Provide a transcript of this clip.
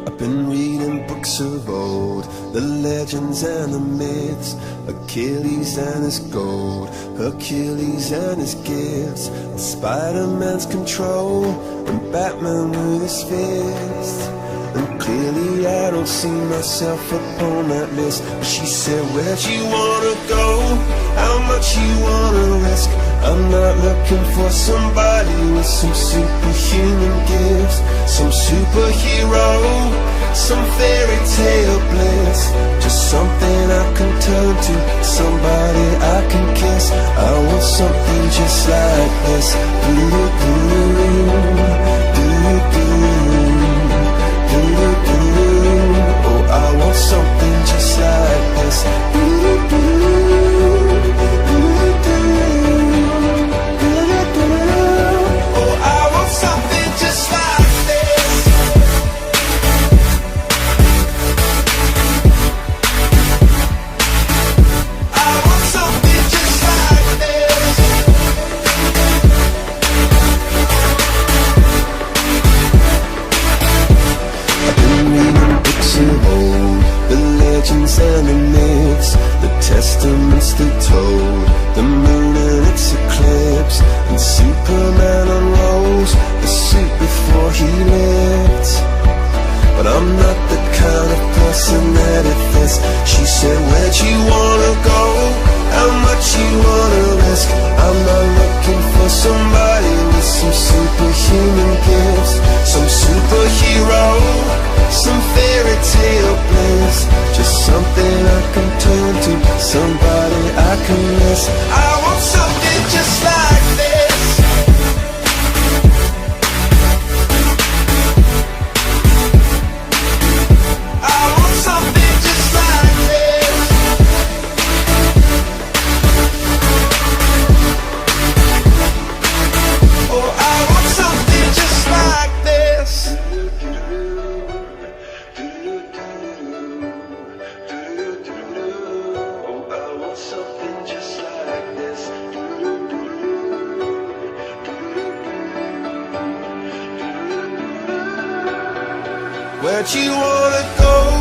I've been reading books of old, the legends and the myths, Achilles and his gold, Hercules and his gifts, and Spider-Man's control, and Batman with his fists. And clearly I don't see myself upon that list. But she said, where'd you wanna go? How much you wanna risk? I'm not looking for somebody with some superhuman gifts, some superhero, some fairy tale bliss. Just something I can turn to, somebody I can kiss. I want something just like this. Oh, I want something just like this. Oh, I want something just like this. I want something just like this. I've been reading books of old, the legends and the myths, the testaments that told the moon and its eclipse, and Superman unrolls the suit before he lived. But I'm not the kind of person that it fits. She said, where'd you wanna go? How much you wanna risk? I'm not looking for somebody with some superhuman gifts, some superhero, some fairy tale bliss. Just something I can turn to, somebody I can miss. I want something just like this. I want something just like this. Oh, I want something just like this. Oh, I want something just like this. Where'd you wanna go?